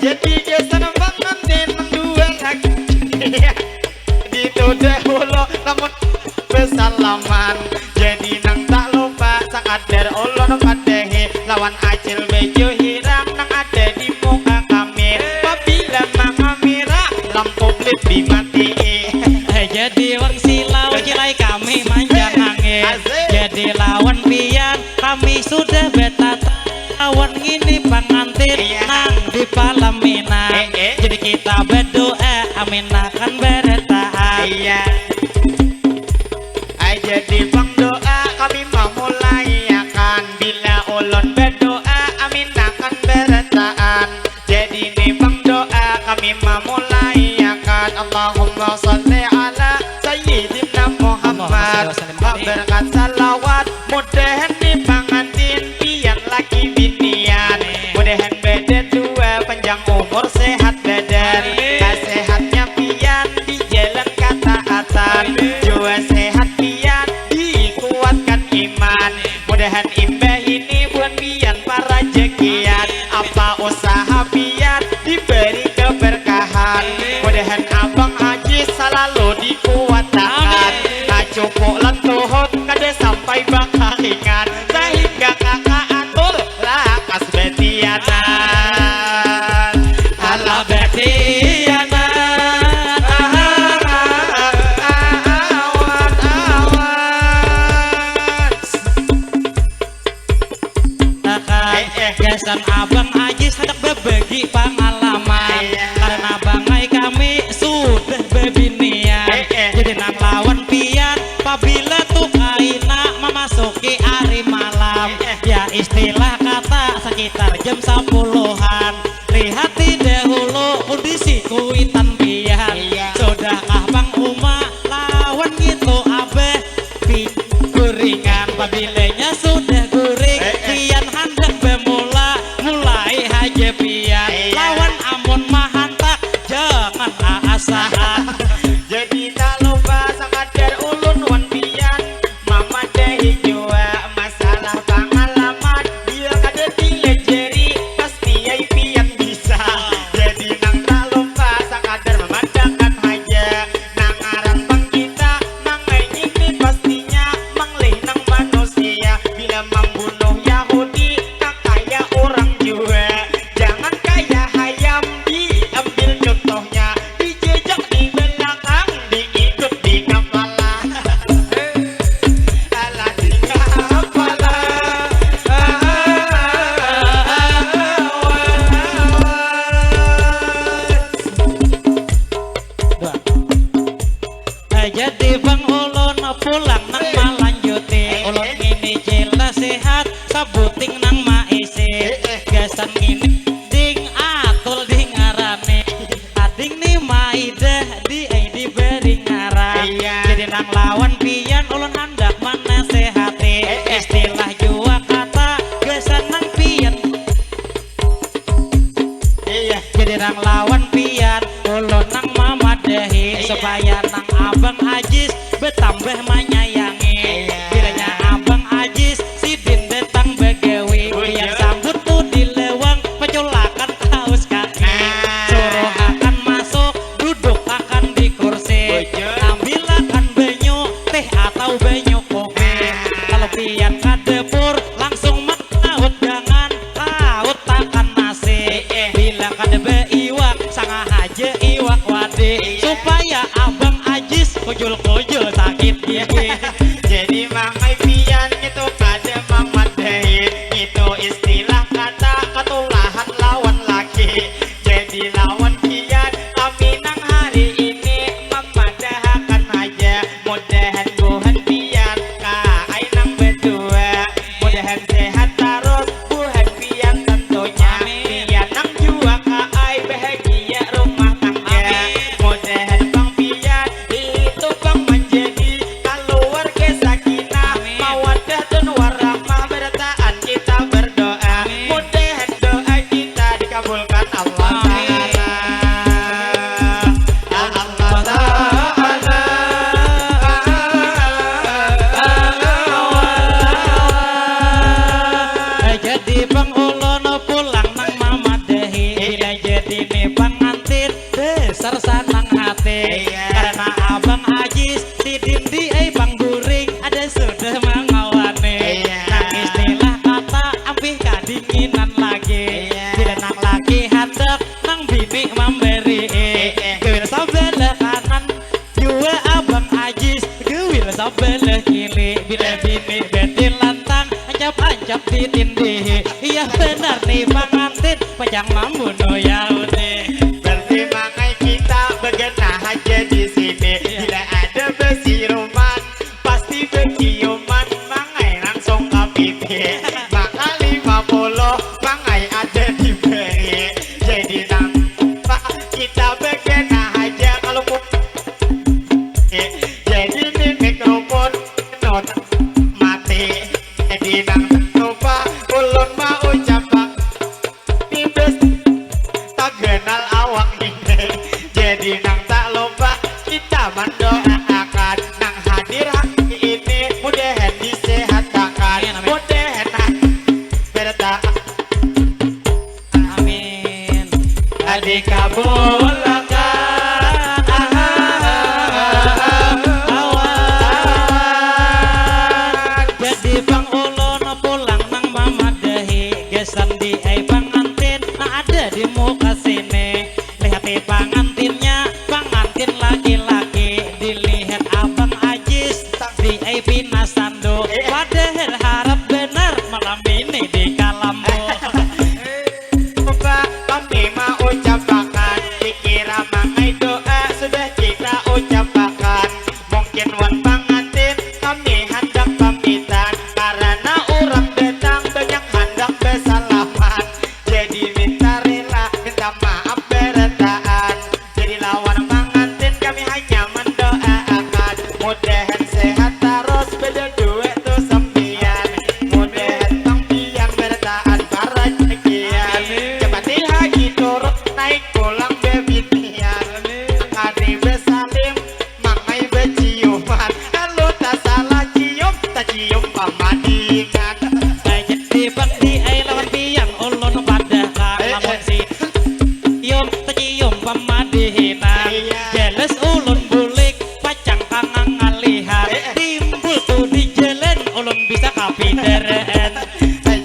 Jadi gesan pengantin dua lagi dituduh ulo namun besalaman. Jadi nang tak lupa sakadar ulun padehi lawan acil bejo hirang nang ada di muka kami. Apabila mengamira lampu blip dimatiin. Jadi wong silau cilai kami manjang angin. Jadi lawan pian kami sudah beta lawan ngini pengantin nang di palaminan. Jadi kita berdoa aminakan beretaan. Iya. Jadi bang doa kami memulai akan bila ulun berdoa amin akan beretaan. Jadi nih bang doa kami memulai akan Allahumma salli ala sayyidina Muhammad. Berkat salawat mudahan nih pengantin pian laki binian. Mudahan beda dua panjang umur sehat badan. Sehatnya pian di jalan ketaatan. Jua sehat pian dikuatkan iman. Mudahan imbah ini buat pian para jekian. Apa usaha pian diberi keberkahan. Mudahan abang Haji selalu dikuatkan. Cukup lentuhut kada sampai bakaringan. Sehingga kakak atur lakas betianan. Ala betianan. Gesan abang Ajis hendak berbagi pengalaman. Karena bangai kami sudah bebinian. Jadi nang lawan pian apabila tuh kaina memasuki hari malam. Ya istilah kata sekitar jam 10-an. Lihat di dahulu kondisi kuitan pian. Sudahkah Bang Uma lawan gitu abeh guringan. Pabilenya sudah guring pian hendak mulai haja pian. Lawan amun mahantak jangan aasahan. Jadi tak lupa sakadar ulun wan pian. Mama dehi jua masalah pengalaman. Dia kada dilejeri pasti ai pian bisa. Jadi nang tak lupa sakadar memandangkan haja. Nang aran bang kita nang ini pastinya manglih nang manusia. Bila membunuh Yahudi tak kaya orang jua. Jangan kaya hayam diambil contohnya. Dijejak di belakang diikut di kepala. Alah di kepala. Jadi Bang Ulun pulang nang malanjuti. Ulun ini jelas sehat sabuting nang maisi. Gasan ini ding atul ding ngarane. Ading nih maidah diberi ngaran. Jadi nang lawan pian ulun hendak manasehati. Istilah jua kata gasan nang pian. Jadi nang lawan pian ulun nang mamadahi supaya nang abang Ajis betambah menyayangi. Bilanya abang Ajis sidin datang begawi. Pian sambut tuh di lewang peculakan kaos kaki. Suruh akan masuk duduk akan di kursi. Ambil akan banyu teh atau banyu kopi. Kalau pian ke dapur langsung maut jangan laut akan nasi. Bila kada beiwak sangah aja iwak wadi. Supaya abang Ajis kujul-kujul sakit gigi. Jadi mangai pian itu kada mamadahi. Itu istilah kata ketulahan lawan laki. Jadi lawan pian kami nang hari ini memadahakan aja. Mudahan buhan pian kai nang berdua. Mudahan sehat terus buhan pian tentunya. Pian nang jua kai bahagia rumah tangga. Mudahan bang pian itu bang menjadi keluarga sakinah mawaddah dan warahmah bertaan kita berdoa. Mudahan doa kita dikabulkan Allah Ta'ala. Allah Ta'ala. Jadi Bang Ulun pulang nang mamadahi. Bila jadi nih pengantin besar sanang hati. Karena abang Ajis sidin di bang guring ada sudah mengawani. Nang istilah kata ampih kadinginan lagi. Tidak nang lagi handak nang bini memberi. Gewil sebelah kanan jua abang Ajis, gewil sebelah kiri. Bila bini betin lantang ancap-ancap ditindih. Iya benar nih pengantin pajang membunuh Yahudi. Berarti mangai kita begenah aja di sini. Bila ada besiruman pasti berciuman, mangai langsung ke pipi. Maka 50 mangai ada diberi. Jadi nampak kita begenah aja kalau jadi nih mikrofon not mati. Jadi nang lupa ulun mau ucapak nibes tak kenal awak ini. Jadi nang tak lupa kita mendoakan nang hadir hari ini mudahan disehatkan, mudahan berta Amin. dikabulkan. Jadi bang ulun pulang nang mamadahi gesan di pengantin nah ada di muka sini. Lihat pengantinnya pengantin laki-laki, dilihat abang Ajis di pinasando. Padahal harap benar malam ini di Kalambo. Kami mau ucapkan dikira mangai doa sudah kita ucapkan. Mungkin wan pengantin kami hendak pamitan karena orang datang banyak hendak bersalaman. Jadi minta rela minta maaf beretaan. Jadi lawan pengantin kami hanya mendoakan mudahan sehat terus beda duit tuh sembian. Mudahan bang pian beretaan para cekian. Cepat haji turut naik pulang bebitian. Kadi besalim mangai beciuman. Kalau tak salah cium tak cium pamadingan. Jadi bang di lawan piang ulun pada lamun si cium tercium pamadihinan. Jelas ulun bulik pacang tangan ngalihat. Timbul tuh di jalan ulun bisa kapideren.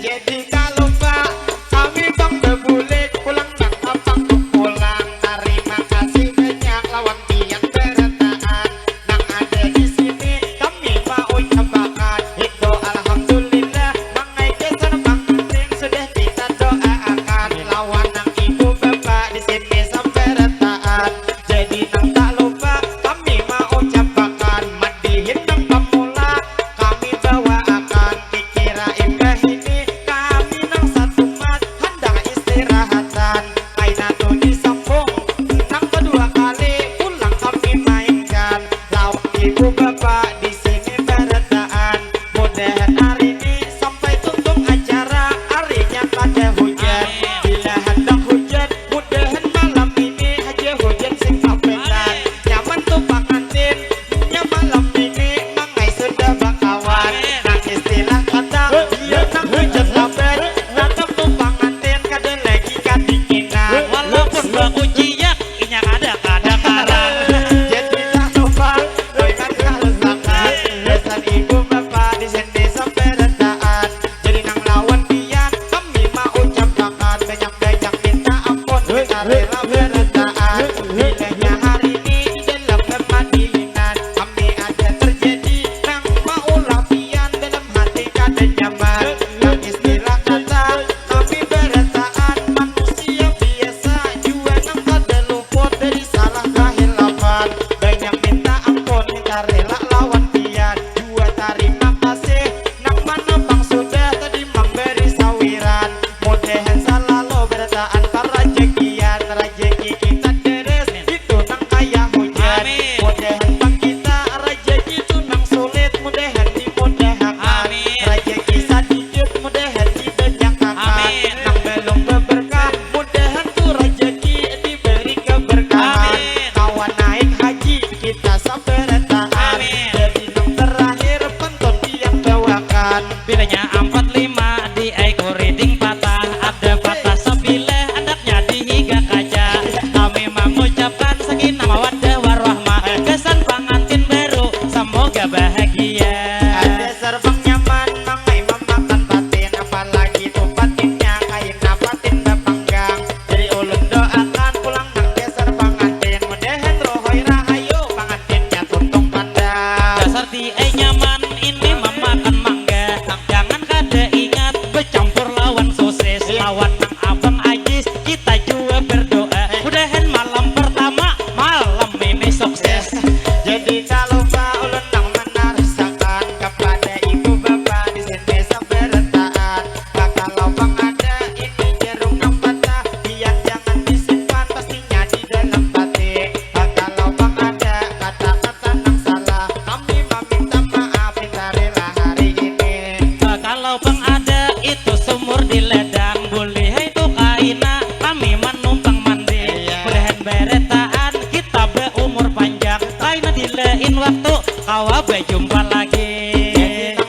Jadi kalau pak kami bang berbulik pulang bang abang pulang. Terima kasih banyak lawan pian beretaan nang ada di sini kami mau ucapkan itu alhamdulillah mangai kesan pengantin sudah kita doakan lawan nang ibu bapak di sini sampai retaan. Jadi nang tak lupa kami mau ucapkan mandihin nang pemula kami bawakan dikira imbah ini kami nang satu mat hendak istirahatan. Aina tuh disambung nang kedua kali pulang kami mainkan lawan ibu bapak di sini beretaan. Mudahan hari ini sampai tutup acara harinya pada hujan. Bila hendak hujan mudahan malam ini aja hujan sing kapetan. Nyaman tuh pengantin nya malam ini mangai sudah bakawan. Nang istilah kata dia nang hujan kabar tetap tuh pengantin kada lagi kadinginan. Walaupun bang ujian inya kadang-kadang. Jadi tak lupa doakan kalau sangat besan ibu bapak di sini sampai retaan. Jadi nang lawan pian kami mau ucapkan banyak-banyak minta ampun kita rela beretaan. Bilanya hari ini dalam pemadinan kami ada terjadi nang mau lapian dalam hati kada nyaman. Nang istilah kata kami beretaan manusia biasa jua nang kada luput dari salah kehilapan. Banyak minta ampun kita rela lawan pian jua terima kasih nang mana bang sudah tadi memberi sawiran. Mudahan selalu beretaan para rezekian rezeki berdoa mudahan malam pertama malam ini sukses. Jadi tak lupa ulun nang menarasakan kepada ibu bapak di sini sampai retaan. Kalau bang ada ini jarum nang patah, biar jangan disimpan pastinya di dalam hati. Kalau bang ada kata-kata nang salah, kami meminta maaf kita rela hari ini. Kalau bang ada itu sumur di ledang, boleh itu kaina kami menumpang mandi. Mudahan beretaan kita berumur panjang, kaina dilein waktu kawa berjumpa lagi.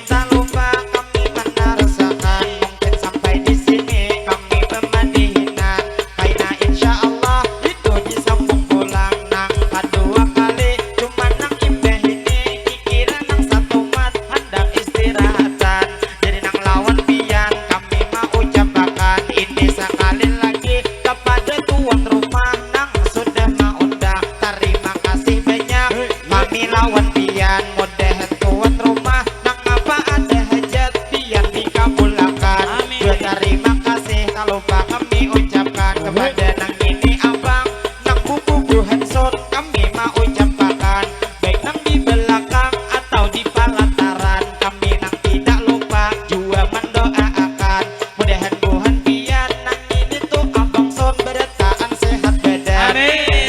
Tak lupa kami menarasakan, mungkin sampai di sini kami memadihinan. Karena insya Allah itu disambung pulang nang kedua kali, cuma nang imbeh ini pikiran nang satu mat hendak istirahatan. Jadi nang lawan pian kami mau ucapkan ini sekali lagi kepada tuan rumah nang sudah mau undang. Terima kasih banyak kami lawan pian, mudahan tuan rumah nang apa ada hajat pian dikabulkan. Terima kasih tak lupa kami ucapkan kepada nang ini abang nang buku Hanson, kami mau ucapkan baik nang di belakang atau di pelataran, kami nang tidak lupa juga mendoakan mudahan Tuhan pian nang ini tuh abang son bertaan sehat badan.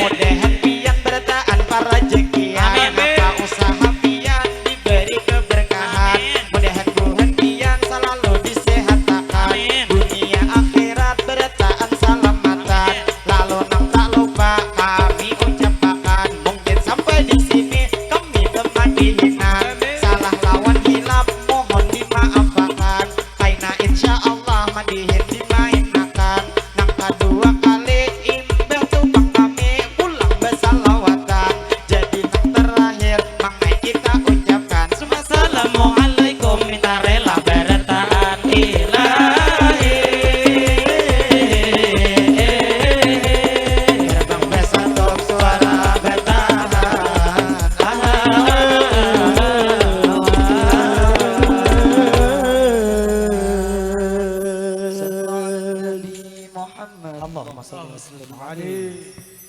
Mudahan pian bertaan para rezekian, apa usaha pian diberi keberkahan. Mudahan Tuhan pian selalu disehatkan, dunia akhirat bertaan selamatan. Lalu nang tak lupa kami ucapkan, mungkin sampai di sini kami teman dihinan. Salah lawan hilap mohon dimaafkan, karena insya Allah madihin dimainkan. Nang kedua kali imbah tumpang kami pulang bersalawatan. Jadi nang terakhir mangai kita ucapkan Assalamualaikum minta rela beretaan ilahi. gerbang besok suara bertahan. Muhammad. Allahumma shalli wa sallim alaihi.